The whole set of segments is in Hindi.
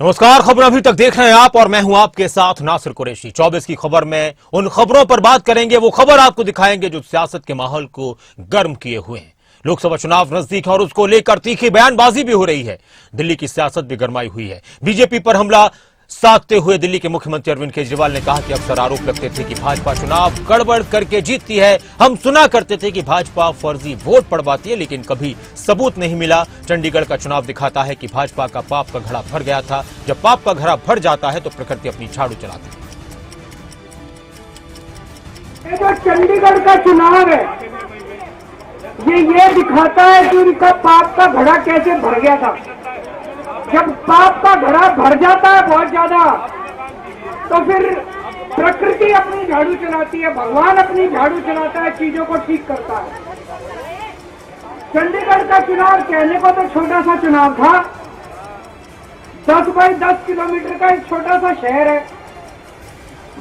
नमस्कार, खबर अभी तक देख रहे हैं आप और मैं हूं आपके साथ नासिर कुरैशी। 24 की खबर में उन खबरों पर बात करेंगे, वो खबर आपको दिखाएंगे जो सियासत के माहौल को गर्म किए हुए हैं। लोकसभा चुनाव नजदीक है और उसको लेकर तीखी बयानबाजी भी हो रही है। दिल्ली की सियासत भी गरमाई हुई है। बीजेपी पर हमला साधते हुए दिल्ली के मुख्यमंत्री अरविंद केजरीवाल ने कहा कि अक्सर आरोप लगते थे कि भाजपा चुनाव गड़बड़ करके जीतती है। हम सुना करते थे कि भाजपा फर्जी वोट पड़वाती है, लेकिन कभी सबूत नहीं मिला। चंडीगढ़ का चुनाव दिखाता है कि भाजपा का पाप का घड़ा भर गया था। जब पाप का घड़ा भर जाता है तो प्रकृति अपनी झाड़ू चलाती है। जो चंडीगढ़ का चुनाव है ये दिखाता है कि उनका पाप का घड़ा कैसे भर गया था। जब पाप का घड़ा भर जाता है बहुत ज्यादा, तो फिर प्रकृति अपनी झाड़ू चलाती है, भगवान अपनी झाड़ू चलाता है, चीजों को ठीक करता है। चंडीगढ़ का चुनाव कहने को तो छोटा सा चुनाव था, 10 बाई 10 किलोमीटर का एक छोटा सा शहर है।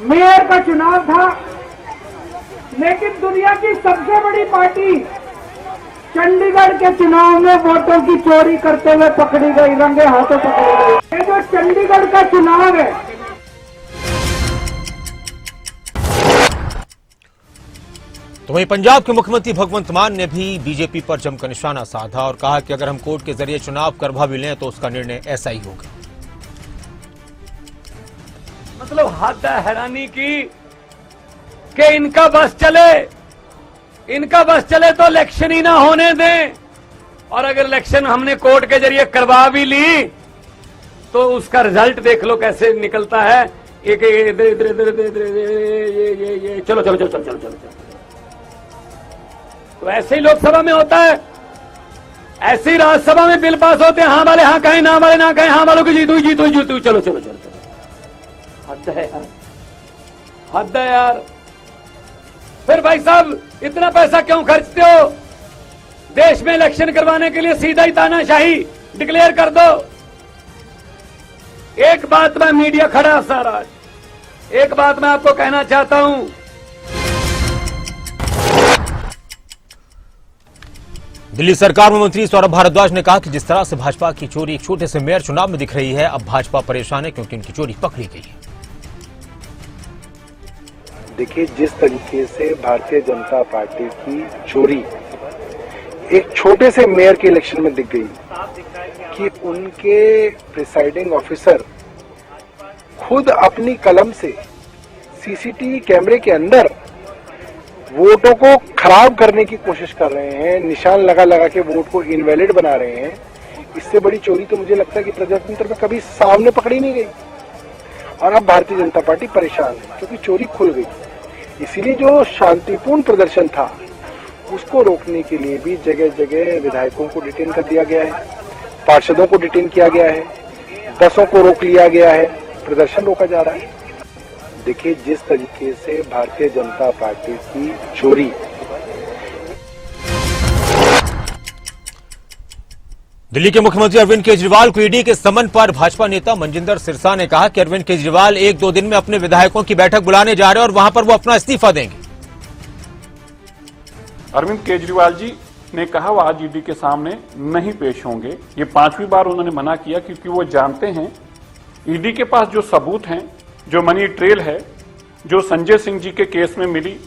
मेयर का चुनाव था, लेकिन दुनिया की सबसे बड़ी पार्टी चंडीगढ़ के चुनाव में वोटों की चोरी करते हुए पकड़ी गई, रंगे हाथों पकड़ी गई। ये जो चंडीगढ़ का चुनाव है, तो वहीं पंजाब के मुख्यमंत्री भगवंत मान ने भी बीजेपी पर जमकर निशाना साधा और कहा कि अगर हम कोर्ट के जरिए चुनाव करवा भी लें तो उसका निर्णय ऐसा ही होगा। मतलब हद है हैरानी की कि इनका बस चले तो इलेक्शन ही ना होने दें, और अगर इलेक्शन हमने कोर्ट के जरिए करवा भी ली तो उसका रिजल्ट देख लो कैसे निकलता है। एक ये चलो चलो चलो चलो चलो चलो। तो ऐसे ही लोकसभा में होता है, ऐसे ही राज्यसभा में बिल पास होते हैं, हाँ वाले हाँ कहें, ना वाले ना कहें, हाँ वालों की जीतू जीतू जीतू, चलो चलो चलो चलो। हद है यार, हद है यार। फिर भाई साहब इतना पैसा क्यों खर्चते हो? देश में इलेक्शन करवाने के लिए सीधा ही तानाशाही डिक्लेयर कर दो। एक बात में मीडिया खड़ा सारा, एक बात मैं आपको कहना चाहता हूं। दिल्ली सरकार में मंत्री सौरभ भारद्वाज ने कहा कि जिस तरह से भाजपा की चोरी एक छोटे से मेयर चुनाव में दिख रही है, अब भाजपा परेशान है क्योंकि उनकी चोरी पकड़ी गई है। देखिए, जिस तरीके से भारतीय जनता पार्टी की चोरी एक छोटे से मेयर के इलेक्शन में दिख गई कि उनके प्रिसाइडिंग ऑफिसर खुद अपनी कलम से सीसीटीवी कैमरे के अंदर वोटों को खराब करने की कोशिश कर रहे हैं, निशान लगा लगा के वोट को इनवैलिड बना रहे हैं। इससे बड़ी चोरी तो मुझे लगता है कि प्रजातंत्र में कभी सामने पकड़ी नहीं गई। और अब भारतीय जनता पार्टी परेशान है क्योंकि चोरी खुल गई। इसीलिए जो शांतिपूर्ण प्रदर्शन था उसको रोकने के लिए भी जगह जगह विधायकों को डिटेन कर दिया गया है, पार्षदों को डिटेन किया गया है, बसों को रोक लिया गया है, प्रदर्शन रोका जा रहा है। देखिए, जिस तरीके से भारतीय जनता पार्टी की चोरी दिल्ली के मुख्यमंत्री अरविंद केजरीवाल को ईडी के समन पर भाजपा नेता मनजिंदर सिरसा ने कहा कि अरविंद केजरीवाल 1-2 दिन में अपने विधायकों की बैठक बुलाने जा रहे हैं और वहां पर वो अपना इस्तीफा देंगे। अरविंद केजरीवाल जी ने कहा वो आज ईडी के सामने नहीं पेश होंगे। ये 5वीं बार उन्होंने मना किया क्योंकि वो जानते हैं ईडी के पास जो सबूत हैं, जो मनी ट्रेल है, जो संजय सिंह जी के केस में मिली,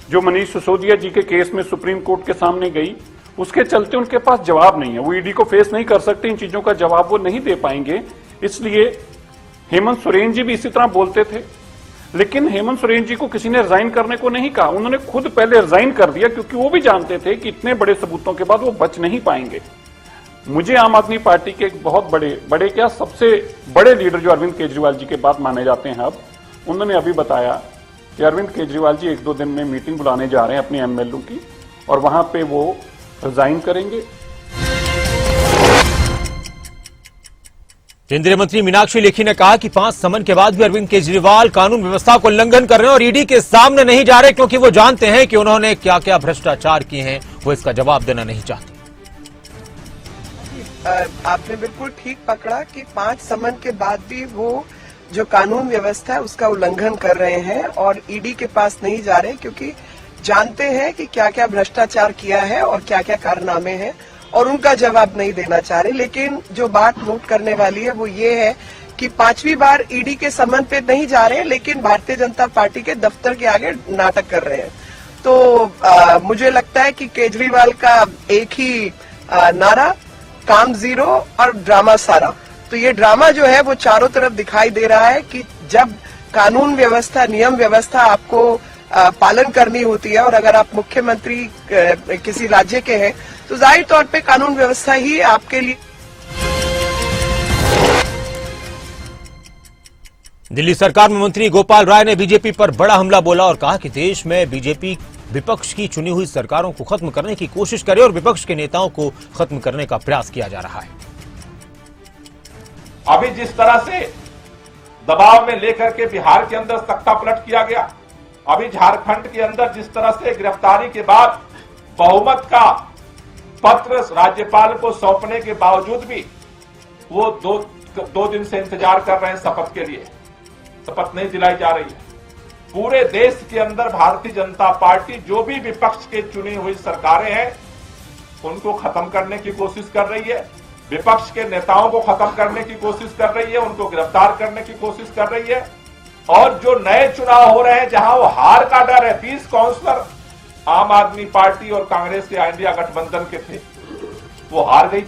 जो मनीष सिसोदिया जी के केस में सुप्रीम कोर्ट के सामने गई, उसके चलते उनके पास जवाब नहीं है। वो ईडी को फेस नहीं कर सकते, इन चीजों का जवाब वो नहीं दे पाएंगे। इसलिए हेमंत सोरेन जी भी इसी तरह बोलते थे, लेकिन हेमंत सोरेन जी को किसी ने रिजाइन करने को नहीं कहा। उन्होंने खुद पहले रिजाइन कर दिया क्योंकि वो भी जानते थे कि इतने बड़े सबूतों के बाद वो बच नहीं पाएंगे। मुझे आम आदमी पार्टी के एक बहुत बड़े क्या सबसे बड़े लीडर जो अरविंद केजरीवाल जी के बाद माने जाते हैं, अब उन्होंने अभी बताया कि अरविंद केजरीवाल जी 1-2 दिन में मीटिंग बुलाने जा रहे हैं अपने एमएलए की और वहां पे वो रिजाइन करेंगे। केंद्रीय मंत्री मीनाक्षी लेखी ने कहा कि 5 समन के बाद भी अरविंद केजरीवाल कानून व्यवस्था को उल्लंघन कर रहे हैं और ईडी के सामने नहीं जा रहे क्योंकि वो जानते हैं कि उन्होंने क्या क्या भ्रष्टाचार किए हैं, वो इसका जवाब देना नहीं चाहते। आपने बिल्कुल ठीक पकड़ा कि 5 समन के बाद भी वो जो कानून व्यवस्था है उसका उल्लंघन कर रहे हैं और ईडी के पास नहीं जा रहे क्योंकि जानते हैं कि क्या क्या भ्रष्टाचार किया है और क्या क्या कारनामे हैं और उनका जवाब नहीं देना चाह रहे। लेकिन जो बात नोट करने वाली है वो ये है कि 5वीं बार ईडी के समन पे नहीं जा रहे हैं, लेकिन भारतीय जनता पार्टी के दफ्तर के आगे नाटक कर रहे हैं। तो मुझे लगता है कि केजरीवाल का एक ही नारा, काम जीरो और ड्रामा सारा। तो ये ड्रामा जो है वो चारों तरफ दिखाई दे रहा है कि जब कानून व्यवस्था, नियम व्यवस्था आपको पालन करनी होती है, और अगर आप मुख्यमंत्री किसी राज्य के हैं तो जाहिर तौर पे कानून व्यवस्था ही आपके लिए। दिल्ली सरकार में मंत्री गोपाल राय ने बीजेपी पर बड़ा हमला बोला और कहा कि देश में बीजेपी विपक्ष की चुनी हुई सरकारों को खत्म करने की कोशिश करे और विपक्ष के नेताओं को खत्म करने का प्रयास किया जा रहा है। अभी जिस तरह से दबाव में लेकर के बिहार के अंदर सत्ता पलट किया गया, अभी झारखंड के अंदर जिस तरह से गिरफ्तारी के बाद बहुमत का पत्र राज्यपाल को सौंपने के बावजूद भी वो दो दिन से इंतजार कर रहे हैं शपथ के लिए, शपथ नहीं दिलाई जा रही है। पूरे देश के अंदर भारतीय जनता पार्टी जो भी विपक्ष के चुनी हुई सरकारें हैं उनको खत्म करने की कोशिश कर रही है, विपक्ष के नेताओं को खत्म करने की कोशिश कर रही है, उनको गिरफ्तार करने की कोशिश कर रही है। और जो नए चुनाव हो रहे हैं जहां वो हार का डर है, 30 काउंसलर आम आदमी पार्टी और कांग्रेस के इंडिया गठबंधन के थे, वो हार गई।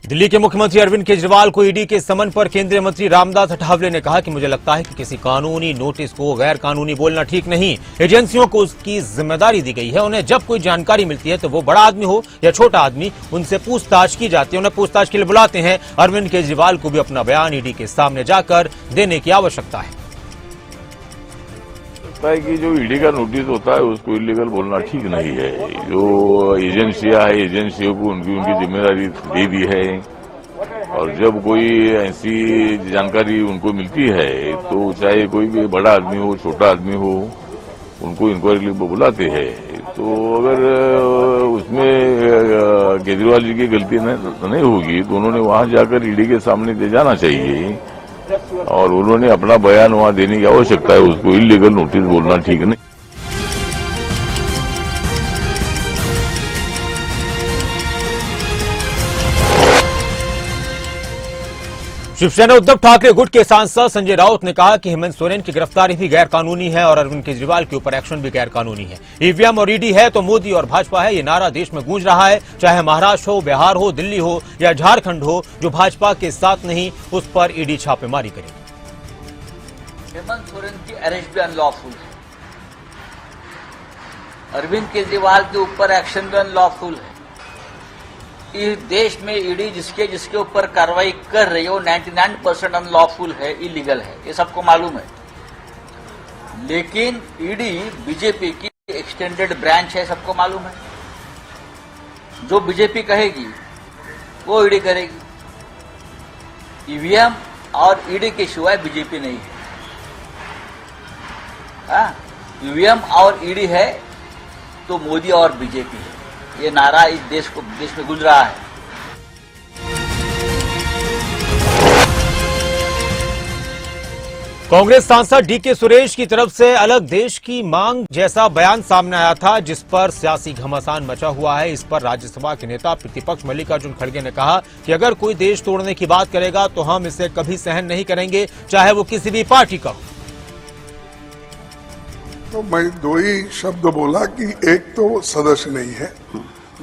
दिल्ली के मुख्यमंत्री अरविंद केजरीवाल को ईडी के समन पर केंद्रीय मंत्री रामदास अठावले ने कहा कि मुझे लगता है कि किसी कानूनी नोटिस को गैर कानूनी बोलना ठीक नहीं। एजेंसियों को उसकी जिम्मेदारी दी गई है, उन्हें जब कोई जानकारी मिलती है तो वो बड़ा आदमी हो या छोटा आदमी, उनसे पूछताछ की जाती है, उन्हें पूछताछ के लिए बुलाते हैं। अरविंद केजरीवाल को भी अपना बयान ईडी के सामने जाकर देने की आवश्यकता है। है कि जो ईडी का नोटिस होता है उसको इलीगल बोलना ठीक नहीं है। जो एजेंसियां है, एजेंसियों को उनकी जिम्मेदारी दे दी है, और जब कोई ऐसी जानकारी उनको मिलती है तो चाहे कोई भी बड़ा आदमी हो, छोटा आदमी हो, उनको इंक्वायरी के लिए बुलाते हैं। तो अगर उसमें केजरीवाल जी की गलती नहीं होगी तो उन्होंने वहां जाकर ईडी के सामने दे जाना चाहिए, और उन्होंने अपना बयान वहां देने की आवश्यकता है। उसको इलीगल नोटिस बोलना ठीक नहीं। शिवसेना उद्धव ठाकरे गुट के सांसद संजय राउत ने कहा कि हेमंत सोरेन की गिरफ्तारी भी गैर कानूनी है और अरविंद केजरीवाल के ऊपर एक्शन भी गैर कानूनी है। ईवीएम और ईडी है तो मोदी और भाजपा है, ये नारा देश में गूंज रहा है। चाहे महाराष्ट्र हो, बिहार हो, दिल्ली हो या झारखंड हो, जो भाजपा के साथ नहीं उस पर ईडी छापेमारी करेगी। हेमंत सोरेन की अरेस्ट भी अनलॉफुल है, अरविंद केजरीवाल के ऊपर एक्शन भी अनलॉफुल है। इस देश में ईडी जिसके ऊपर कार्रवाई कर रही है वो 99% अनलॉफुल है, इलीगल है, ये सबको मालूम है। लेकिन ईडी बीजेपी की एक्सटेंडेड ब्रांच है, सबको मालूम है। जो बीजेपी कहेगी वो ईडी करेगी। ईवीएम और ईडी के सिवाय बीजेपी नहीं है। ईवीएम और ईडी है तो मोदी और बीजेपी है, ये नारा इस देश में गूंज रहा है। कांग्रेस सांसद डीके सुरेश की तरफ से अलग देश की मांग जैसा बयान सामने आया था, जिस पर सियासी घमासान मचा हुआ है। इस पर राज्यसभा के नेता प्रतिपक्ष मल्लिकार्जुन खड़गे ने कहा कि अगर कोई देश तोड़ने की बात करेगा तो हम इसे कभी सहन नहीं करेंगे, चाहे वो किसी भी पार्टी का हो। तो मैं दो ही शब्द बोला कि एक तो सदस्य नहीं है,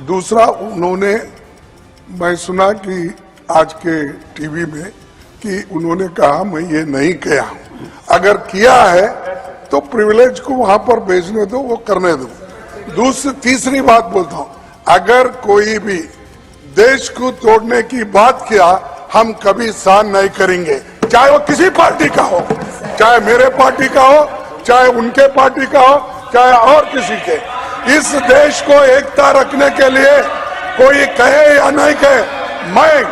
दूसरा उन्होंने, मैं सुना कि आज के टीवी में कि उन्होंने कहा मैं ये नहीं किया हूं। अगर किया है तो प्रिविलेज को वहां पर भेजने दो, वो करने दो। तीसरी बात बोलता हूं, अगर कोई भी देश को तोड़ने की बात किया हम कभी सहन नहीं करेंगे, चाहे वो किसी पार्टी का हो, चाहे मेरे पार्टी का हो, चाहे उनके पार्टी का हो, चाहे और किसी के। इस देश को एकता रखने के लिए कोई कहे या नहीं कहे, मैं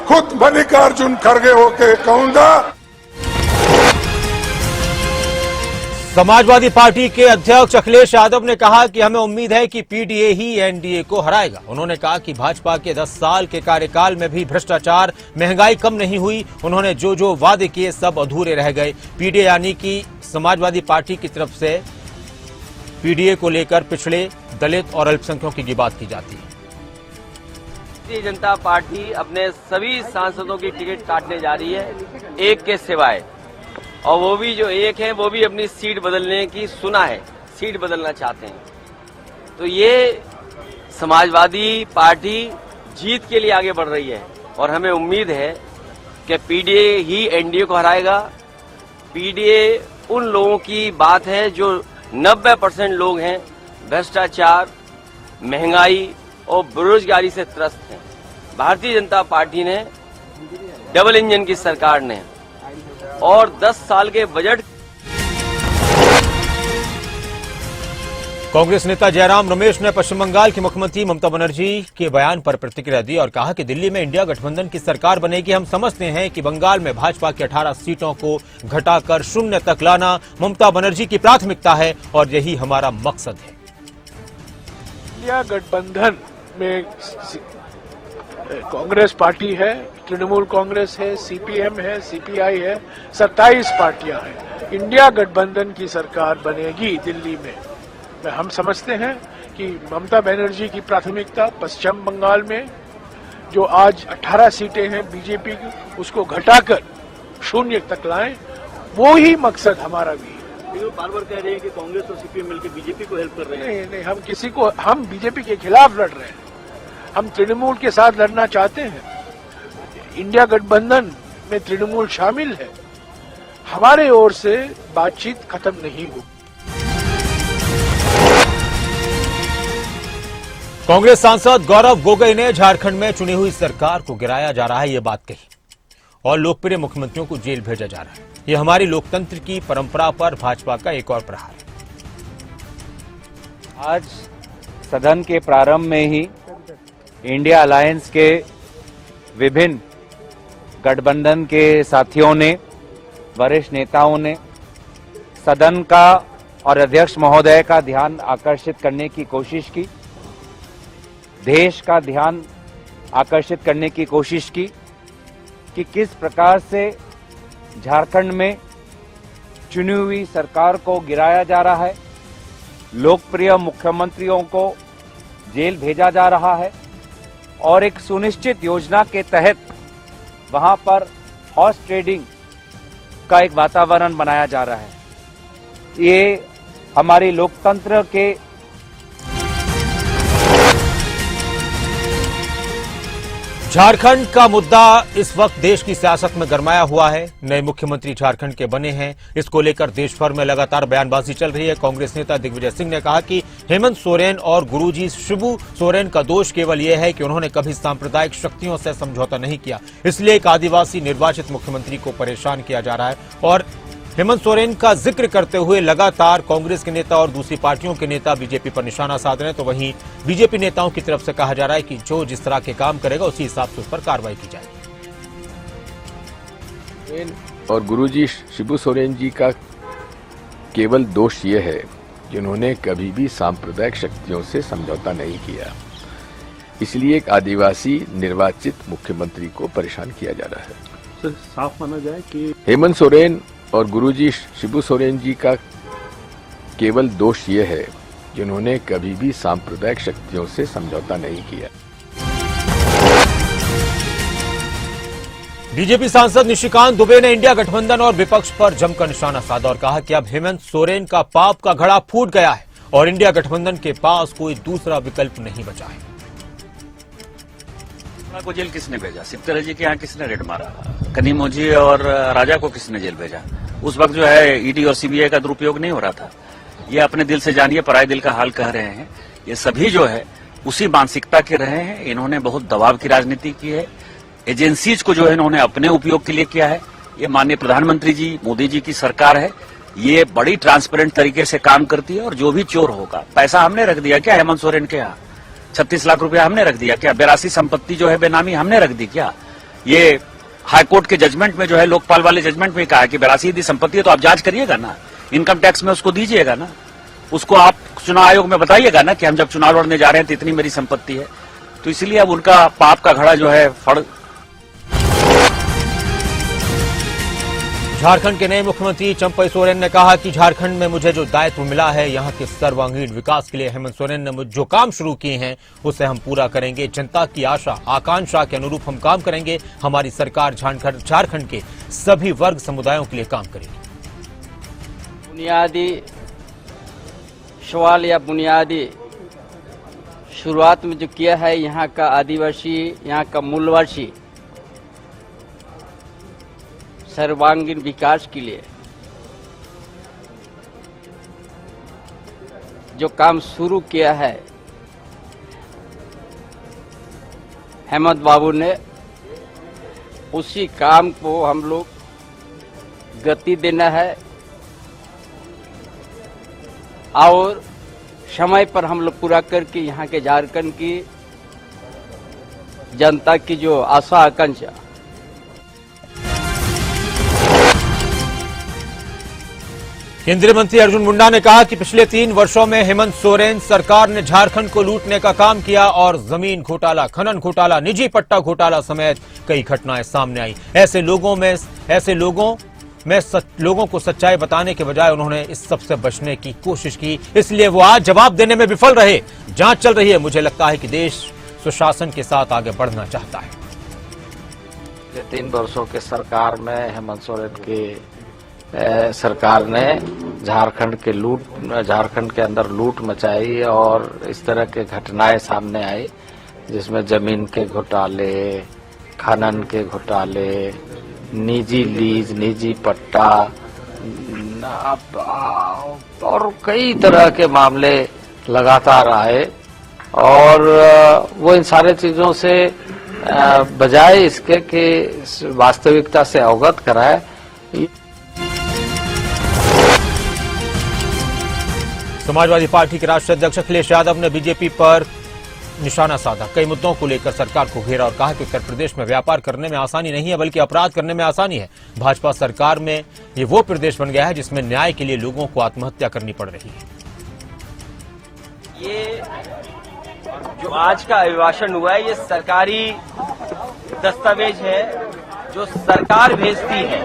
खुद मल्लिकार्जुन खड़गे होके कहूंगा। समाजवादी पार्टी के अध्यक्ष अखिलेश यादव ने कहा कि हमें उम्मीद है कि पीडीए ही एनडीए को हराएगा। उन्होंने कहा कि भाजपा के 10 साल के कार्यकाल में भी भ्रष्टाचार, महंगाई कम नहीं हुई। उन्होंने जो वादे किए सब अधूरे रह गए। पीडीए यानी कि समाजवादी पार्टी की तरफ से पीडीए को लेकर पिछले दलित और अल्पसंख्यकों की बात की जाती है। भारतीय जनता पार्टी अपने सभी सांसदों की टिकट काटने जा रही है, एक के सिवाय, और वो भी जो एक है वो भी अपनी सीट बदलने की सुना है, सीट बदलना चाहते हैं। तो ये समाजवादी पार्टी जीत के लिए आगे बढ़ रही है और हमें उम्मीद है कि पीडीए ही एनडीए को हराएगा। पीडीए उन लोगों की बात है जो 90% लोग हैं भ्रष्टाचार, महंगाई और बेरोजगारी से त्रस्त हैं। भारतीय जनता पार्टी ने, डबल इंजन की सरकार ने और 10 साल के बजट। कांग्रेस नेता जयराम रमेश ने पश्चिम बंगाल की मुख्यमंत्री ममता बनर्जी के बयान पर प्रतिक्रिया दी और कहा कि दिल्ली में इंडिया गठबंधन की सरकार बनेगी। हम समझते हैं कि बंगाल में भाजपा की 18 सीटों को घटाकर 0 तक लाना ममता बनर्जी की प्राथमिकता है और यही हमारा मकसद है। इंडिया गठबंधन में कांग्रेस पार्टी है, तृणमूल कांग्रेस है, सीपीएम है, सीपीआई है, 27 पार्टियां हैं। इंडिया गठबंधन की सरकार बनेगी दिल्ली में। हम समझते हैं कि ममता बनर्जी की प्राथमिकता पश्चिम बंगाल में जो आज 18 सीटें हैं बीजेपी की, उसको घटाकर 0 तक लाएं, वो ही मकसद हमारा भी है। बार बार कह रहे हैं कि कांग्रेस और सीपीएम मिलकर बीजेपी को हेल्प कर रहे हैं। नहीं, हम बीजेपी के खिलाफ लड़ रहे हैं, हम तृणमूल के साथ लड़ना चाहते हैं। इंडिया गठबंधन में तृणमूल शामिल है, हमारे ओर से बातचीत खत्म नहीं होगी। कांग्रेस सांसद गौरव गोगोई ने झारखंड में चुनी हुई सरकार को गिराया जा रहा है ये बात कही और लोकप्रिय मुख्यमंत्रियों को जेल भेजा जा रहा है। ये हमारी लोकतंत्र की परंपरा पर भाजपा का एक और प्रहार है। आज सदन के प्रारंभ में ही इंडिया अलायंस के विभिन्न गठबंधन के साथियों ने, वरिष्ठ नेताओं ने सदन का और अध्यक्ष महोदय का ध्यान आकर्षित करने की कोशिश की, देश का ध्यान आकर्षित करने की कोशिश की कि किस प्रकार से झारखंड में चुनी हुई सरकार को गिराया जा रहा है, लोकप्रिय मुख्यमंत्रियों को जेल भेजा जा रहा है और एक सुनिश्चित योजना के तहत वहां पर हॉर्स ट्रेडिंग का एक वातावरण बनाया जा रहा है। ये हमारी लोकतंत्र के झारखंड का मुद्दा इस वक्त देश की सियासत में गरमाया हुआ है। नए मुख्यमंत्री झारखंड के बने हैं, इसको लेकर देश भर में लगातार बयानबाजी चल रही है। कांग्रेस नेता दिग्विजय सिंह ने कहा कि हेमंत सोरेन और गुरुजी शिबू सोरेन का दोष केवल यह है कि उन्होंने कभी सांप्रदायिक शक्तियों से समझौता नहीं किया, इसलिए एक आदिवासी निर्वाचित मुख्यमंत्री को परेशान किया जा रहा है। और हेमंत सोरेन का जिक्र करते हुए लगातार कांग्रेस के नेता और दूसरी पार्टियों के नेता बीजेपी पर निशाना साध रहे हैं, तो वहीं बीजेपी नेताओं की तरफ से कहा जा रहा है कि जो जिस तरह के काम करेगा उसी हिसाब से उस पर कार्रवाई की जाएगी। और गुरुजी शिबू सोरेन जी का केवल दोष ये है कि उन्होंने कभी भी सांप्रदायिक शक्तियों से समझौता नहीं किया, इसलिए एक आदिवासी निर्वाचित मुख्यमंत्री को परेशान किया जा रहा है। सर, साफ माना जाए कि हेमंत सोरेन और गुरुजी शिबू सोरेन जी का केवल दोष ये है कि उन्होंने कभी भी सांप्रदायिक शक्तियों से समझौता नहीं किया। बीजेपी सांसद निशिकांत दुबे ने इंडिया गठबंधन और विपक्ष पर जमकर निशाना साधा और कहा कि अब हेमंत सोरेन का पाप का घड़ा फूट गया है और इंडिया गठबंधन के पास कोई दूसरा विकल्प नहीं बचा है। को जेल किसने भेजा? सिप्तरा जी के यहाँ किसने रेड मारा? कनीमोजी और राजा को किसने जेल भेजा? उस वक्त जो है ईडी और सीबीआई का दुरुपयोग नहीं हो रहा था। ये अपने दिल से जानिए, पराये दिल का हाल कह रहे हैं। ये सभी जो है उसी मानसिकता के रहे हैं। इन्होंने बहुत दबाव की राजनीति की है, एजेंसीज को जो है इन्होंने अपने उपयोग के लिए किया है। ये माननीय प्रधानमंत्री जी, मोदी जी की सरकार है, ये बड़ी ट्रांसपेरेंट तरीके से काम करती है। और जो भी चोर होगा, पैसा हमने रख दिया क्या हेमंत सोरेन के यहाँ? 36 लाख रुपया हमने रख दिया क्या? 82 संपत्ति जो है बेनामी हमने रख दी क्या? ये हाईकोर्ट के जजमेंट में जो है, लोकपाल वाले जजमेंट में कहा कि 82 यदि संपत्ति है तो आप जांच करिएगा ना, इनकम टैक्स में उसको दीजिएगा ना, उसको आप चुनाव आयोग में बताइएगा ना कि हम जब चुनाव लड़ने जा रहे हैं तो इतनी मेरी संपत्ति है। तो इसलिए अब उनका पाप का घड़ा जो है फड़। झारखंड के नए मुख्यमंत्री चंपई सोरेन ने कहा कि झारखंड में मुझे जो दायित्व मिला है, यहां के सर्वांगीण विकास के लिए हेमंत सोरेन ने जो काम शुरू किए हैं उसे हम पूरा करेंगे। जनता की आशा आकांक्षा के अनुरूप हम काम करेंगे। हमारी सरकार झारखंड के सभी वर्ग समुदायों के लिए काम करेगी। बुनियादी सवाल या बुनियादी शुरुआत में जो किया है यहाँ का आदिवासी, यहाँ का मूलवासी सर्वांगीण विकास के लिए जो काम शुरू किया है हेमंत बाबू ने, उसी काम को हम लोग गति देना है और समय पर हम लोग पूरा करके यहाँ के झारखंड की जनता की जो आशा आकांक्षा। केंद्रीय मंत्री अर्जुन मुंडा ने कहा कि पिछले 3 वर्षों में हेमंत सोरेन सरकार ने झारखंड को लूटने का काम किया और जमीन घोटाला, खनन घोटाला, निजी पट्टा घोटाला समेत कई घटनाएं सामने आई। ऐसे लोगों को सच्चाई बताने के बजाय उन्होंने इस सब से बचने की कोशिश की, इसलिए वो आज जवाब देने में विफल रहे। जांच चल रही है। मुझे लगता है कि देश सुशासन के साथ आगे बढ़ना चाहता है। 3 वर्षों के सरकार में हेमंत सोरेन की सरकार ने झारखंड के अंदर लूट मचाई और इस तरह के घटनाएं सामने आई, जिसमें जमीन के घोटाले, खनन के घोटाले, निजी लीज, निजी पट्टा और कई तरह के मामले लगातार आए और वो इन सारे चीजों से बजाय इसके कि वास्तविकता से अवगत कराए। समाजवादी पार्टी के राष्ट्रीय अध्यक्ष अखिलेश यादव ने बीजेपी पर निशाना साधा। कई मुद्दों को लेकर सरकार को घेरा और कहा कि उत्तर प्रदेश में व्यापार करने में आसानी नहीं है, बल्कि अपराध करने में आसानी है। भाजपा सरकार में ये वो प्रदेश बन गया है जिसमें न्याय के लिए लोगों को आत्महत्या करनी पड़ रही है। ये जो आज का अभिभाषण हुआ है, ये सरकारी दस्तावेज है जो सरकार भेजती है,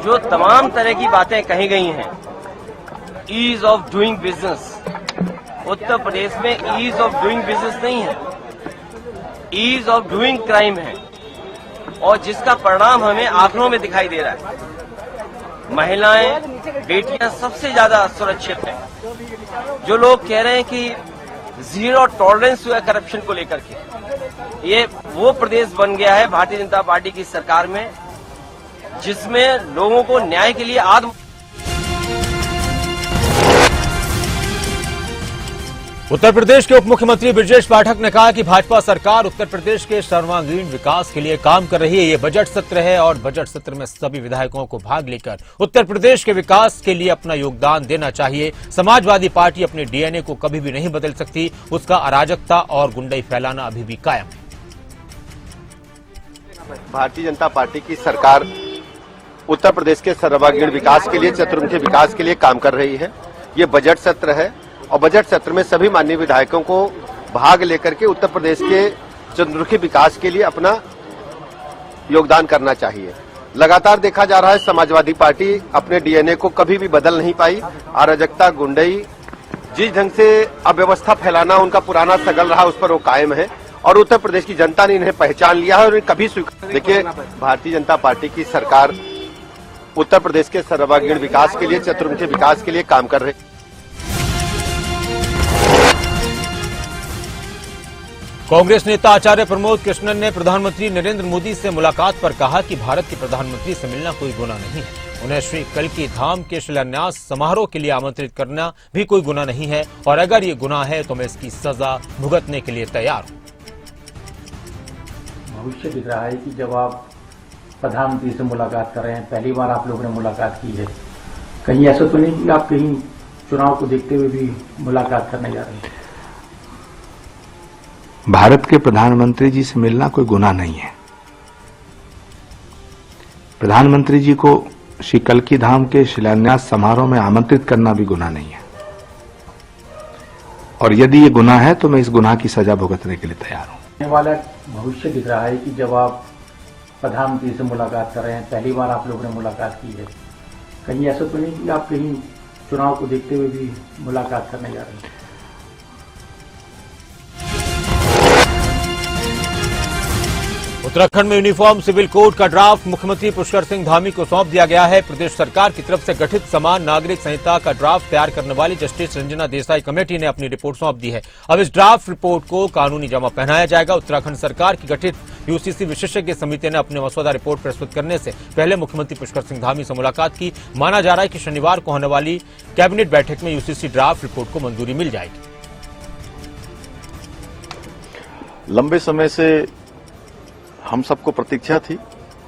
जो तमाम तरह की बातें कही गई हैं। Ease of doing business, Uttar Pradesh में ईज ऑफ डूइंग बिजनेस नहीं है, ईज ऑफ डूइंग क्राइम है और जिसका परिणाम हमें आंकड़ों में दिखाई दे रहा है। महिलाएं, बेटियां सबसे ज्यादा सुरक्षित हैं। जो लोग कह रहे हैं कि जीरो टॉलरेंस हुआ करप्शन को लेकर के, ये वो प्रदेश बन गया है भारतीय जनता पार्टी की सरकार में जिसमें लोगों को न्याय के लिए उत्तर प्रदेश के उप मुख्यमंत्री ब्रजेश पाठक ने कहा कि भाजपा सरकार उत्तर प्रदेश के सर्वांगीण विकास के लिए काम कर रही है। ये बजट सत्र है और बजट सत्र में सभी विधायकों को भाग लेकर उत्तर प्रदेश के विकास के लिए अपना योगदान देना चाहिए। समाजवादी पार्टी अपने डीएनए को कभी भी नहीं बदल सकती, उसका अराजकता और गुंडाई फैलाना अभी भी कायम है। भारतीय जनता पार्टी की सरकार उत्तर प्रदेश के सर्वांगीण विकास के लिए, चतुर्मुखी विकास के लिए काम कर रही है। ये बजट सत्र है और बजट सत्र में सभी माननीय विधायकों को भाग लेकर के उत्तर प्रदेश के चतुर्मुखी विकास के लिए अपना योगदान करना चाहिए। लगातार देखा जा रहा है समाजवादी पार्टी अपने डीएनए को कभी भी बदल नहीं पाई। अराजकता, गुंडई, जिस ढंग से अव्यवस्था फैलाना उनका पुराना सगल रहा, उस पर वो कायम है और उत्तर प्रदेश की जनता ने इन्हें पहचान लिया है और इन्हें कभी स्वीकार। देखिए, भारतीय जनता पार्टी की सरकार उत्तर प्रदेश के सर्वांगीण विकास के लिए, चतुर्मुखी विकास के लिए काम कर रही है। कांग्रेस नेता आचार्य प्रमोद कृष्णन ने प्रधानमंत्री नरेंद्र मोदी से मुलाकात पर कहा कि भारत के प्रधानमंत्री से मिलना कोई गुनाह नहीं है। उन्हें श्री कल्की धाम के शिलान्यास समारोह के लिए आमंत्रित करना भी कोई गुनाह नहीं है और अगर ये गुनाह है तो मैं इसकी सजा भुगतने के लिए तैयार हूं। भविष्य दिख रहा है कि जब आप प्रधानमंत्री से मुलाकात कर रहे हैं, पहली बार आप लोगों ने मुलाकात की है, कहीं ऐसा तो नहीं कि आप कहीं चुनाव को देखते हुए भी मुलाकात करने जा रहे हैं? भारत के प्रधानमंत्री जी से मिलना कोई गुनाह नहीं है। प्रधानमंत्री जी को श्री कल्की धाम के शिलान्यास समारोह में आमंत्रित करना भी गुनाह नहीं है और यदि ये गुनाह है तो मैं इस गुनाह की सजा भुगतने के लिए तैयार हूं। आने वाला भविष्य दिख रहा है कि जब आप प्रधानमंत्री से मुलाकात कर रहे हैं, पहली बार आप लोगों ने मुलाकात की है। कहीं ऐसा तो नहीं कि आप कहीं चुनाव को देखते हुए भी मुलाकात करने जा रहे हैं? उत्तराखंड में यूनिफॉर्म सिविल कोड का ड्राफ्ट मुख्यमंत्री पुष्कर सिंह धामी को सौंप दिया गया है। प्रदेश सरकार की तरफ से गठित समान नागरिक संहिता का ड्राफ्ट तैयार करने वाली जस्टिस रंजना देसाई कमेटी ने अपनी रिपोर्ट सौंप दी है। अब इस ड्राफ्ट रिपोर्ट को कानूनी जमा पहनाया जाएगा। उत्तराखंड सरकार की गठित यूसीसी विशेषज्ञ समिति ने अपने मसौदा रिपोर्ट प्रस्तुत करने से पहले मुख्यमंत्री पुष्कर सिंह धामी से मुलाकात की। माना जा रहा है कि शनिवार को होने वाली कैबिनेट बैठक में यूसीसी ड्राफ्ट रिपोर्ट को मंजूरी मिल जाएगी। लंबे समय से हम सबको प्रतीक्षा थी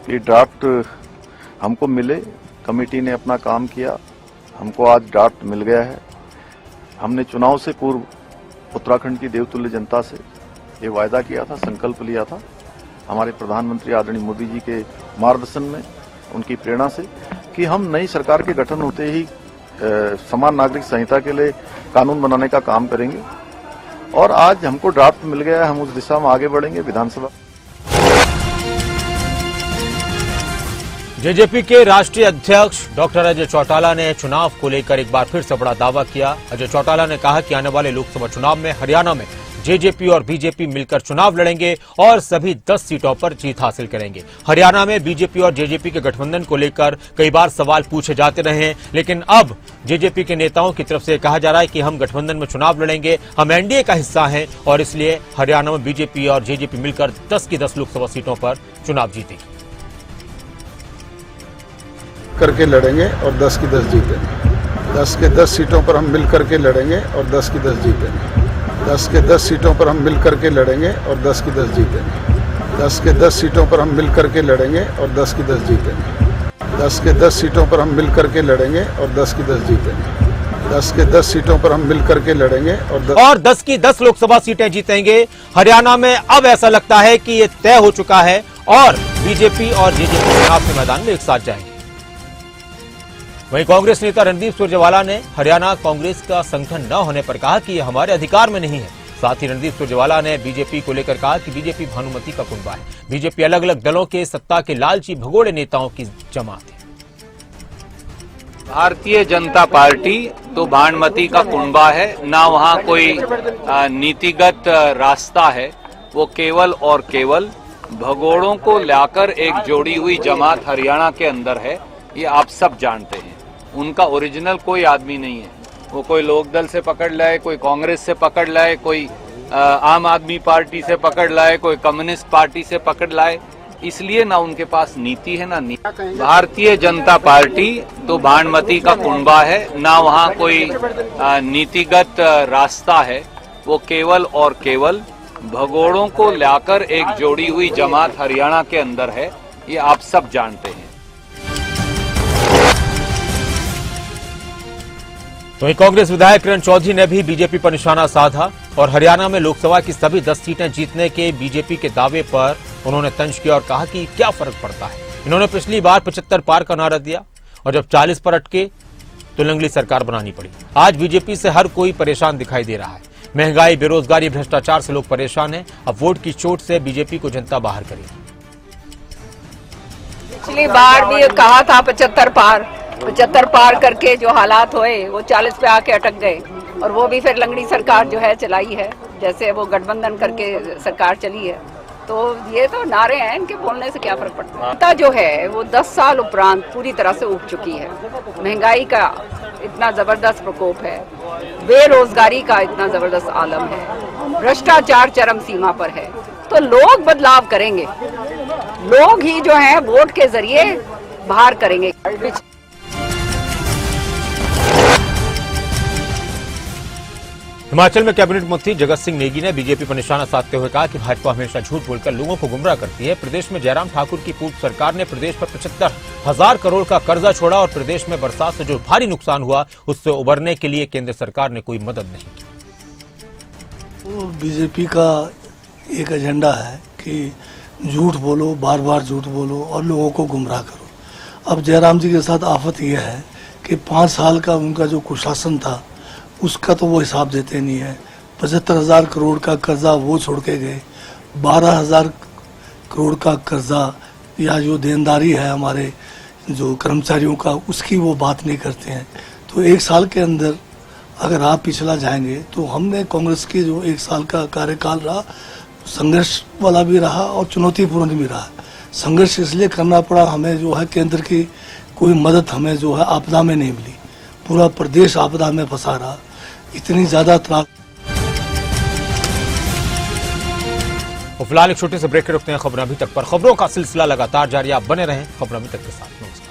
कि ड्राफ्ट हमको मिले। कमेटी ने अपना काम किया, हमको आज ड्राफ्ट मिल गया है। हमने चुनाव से पूर्व उत्तराखंड की देवतुल्य जनता से ये वायदा किया था, संकल्प लिया था, हमारे प्रधानमंत्री आदरणीय मोदी जी के मार्गदर्शन में, उनकी प्रेरणा से, कि हम नई सरकार के गठन होते ही समान नागरिक संहिता के लिए कानून बनाने का काम करेंगे। और आज हमको ड्राफ्ट मिल गया है, हम उस दिशा में आगे बढ़ेंगे। विधानसभा जेजेपी के राष्ट्रीय अध्यक्ष डॉक्टर अजय चौटाला ने चुनाव को लेकर एक बार फिर से बड़ा दावा किया। अजय चौटाला ने कहा कि आने वाले लोकसभा चुनाव में हरियाणा में जेजेपी और बीजेपी मिलकर चुनाव लड़ेंगे और सभी 10 सीटों पर जीत हासिल करेंगे। हरियाणा में बीजेपी और जेजेपी के गठबंधन को लेकर कई बार सवाल पूछे जाते रहे हैं, लेकिन अब जेजेपी के नेताओं की तरफ से कहा जा रहा है कि हम गठबंधन में चुनाव लड़ेंगे, हम एनडीए का हिस्सा हैं और इसलिए हरियाणा में बीजेपी और जेजेपी मिलकर 10 की 10 लोकसभा सीटों पर चुनाव जीतेगी। करके लड़ेंगे और 10 की 10 जीतेंगे। 10 के 10 सीटों पर हम मिल करके लड़ेंगे और 10 की 10 जीतेंगे। 10 के 10 सीटों पर हम मिल करके लड़ेंगे और 10 की 10 जीतेंगे। 10 के 10 सीटों पर हम मिल करके लड़ेंगे और 10 की 10 जीतेंगे। 10 के 10 सीटों पर हम मिल करके लड़ेंगे और 10 की 10 जीतेंगे। 10 के 10 सीटों पर हम मिल करके लड़ेंगे और 10 की 10 लोकसभा सीटें जीतेंगे। हरियाणा में अब ऐसा लगता है कि ये तय हो चुका है और बीजेपी और जेजेपी चुनाव के मैदान में एक साथ जाएंगे। वहीं कांग्रेस नेता रणदीप सुरजेवाला ने हरियाणा कांग्रेस का संगठन न होने पर कहा कि यह हमारे अधिकार में नहीं है। साथ ही रणदीप सुरजेवाला ने बीजेपी को लेकर कहा कि बीजेपी भानुमति का कुनबा है। बीजेपी अलग अलग दलों के सत्ता के लालची भगोड़े नेताओं की जमात है। भारतीय जनता पार्टी तो भानुमति का कुनबा है, ना वहां कोई नीतिगत रास्ता है। वो केवल और केवल भगोड़ों को लाकर एक जोड़ी हुई जमात हरियाणा के अंदर है। ये आप सब जानते हैं। उनका ओरिजिनल कोई आदमी नहीं है। वो कोई लोकदल से पकड़ लाए, कोई कांग्रेस से पकड़ लाए, कोई आम आदमी पार्टी से पकड़ लाए, कोई कम्युनिस्ट पार्टी से पकड़ लाए। इसलिए ना उनके पास नीति है ना नीति। भारतीय जनता पार्टी तो भानुमति का कुनबा है, ना वहाँ कोई नीतिगत रास्ता है। वो केवल और केवल भगोड़ों को लाकर एक जोड़ी हुई जमात हरियाणा के अंदर है। ये आप सब जानते हैं। वहीं कांग्रेस विधायक किरण चौधरी ने भी बीजेपी पर निशाना साधा और हरियाणा में लोकसभा की सभी 10 सीटें जीतने के बीजेपी के दावे पर उन्होंने तंज किया और कहा कि क्या फर्क पड़ता है। इन्होंने पिछली बार 75 पार का नारा दिया और जब 40 पर अटके तो लंगड़ी सरकार बनानी पड़ी। आज बीजेपी से हर कोई परेशान दिखाई दे रहा है। महंगाई, बेरोजगारी, भ्रष्टाचार से लोग परेशान हैं। अब वोट की चोट से बीजेपी को जनता बाहर करेगी। पिछली बार भी कहा था 75 पार करके जो हालात हुए वो 40 पे आके अटक गए और वो भी फिर लंगड़ी सरकार जो है चलाई है, जैसे वो गठबंधन करके सरकार चली है। तो ये तो नारे हैं, इनके बोलने से क्या फर्क पड़ता है। जनता जो है वो 10 साल उपरांत पूरी तरह से उब चुकी है। महंगाई का इतना जबरदस्त प्रकोप है, बेरोजगारी का इतना जबरदस्त आलम है, भ्रष्टाचार चरम सीमा पर है। तो लोग बदलाव करेंगे, लोग ही जो है वोट के जरिए बाहर करेंगे। हिमाचल में कैबिनेट मंत्री जगत सिंह नेगी ने बीजेपी पर निशाना साधते हुए कहा कि भाजपा हमेशा झूठ बोलकर लोगों को गुमराह करती है। प्रदेश में जयराम ठाकुर की पूर्व सरकार ने प्रदेश पर 75,000 करोड़ का कर्जा छोड़ा और प्रदेश में बरसात से जो भारी नुकसान हुआ उससे उबरने के लिए केंद्र सरकार ने कोई मदद नहीं की। बीजेपी का एक एजेंडा है कि झूठ बोलो, बार बार झूठ बोलो और लोगों को गुमराह करो। अब जयराम जी के साथ आफत यह है कि 5 साल का उनका जो कुशासन था उसका तो वो हिसाब देते नहीं है। 75,000 करोड़ का कर्जा वो छोड़ के गए, 12,000 करोड़ का कर्जा या जो देनदारी है हमारे जो कर्मचारियों का, उसकी वो बात नहीं करते हैं। तो 1 साल के अंदर अगर आप पिछला जाएंगे तो हमने कांग्रेस की जो 1 साल का कार्यकाल रहा, संघर्ष वाला भी रहा और चुनौतीपूर्ण भी रहा। संघर्ष इसलिए करना पड़ा हमें, जो है केंद्र की कोई मदद हमें जो है आपदा में नहीं मिली, पूरा प्रदेश आपदा में फंसा रहा, इतनी ज्यादा त्रास। फिलहाल एक छोटे से ब्रेक के रुकते हैं खबरें अभी तक पर। खबरों का सिलसिला लगातार जारी, आप बने रहें खबरें अभी तक के साथ। नमस्कार।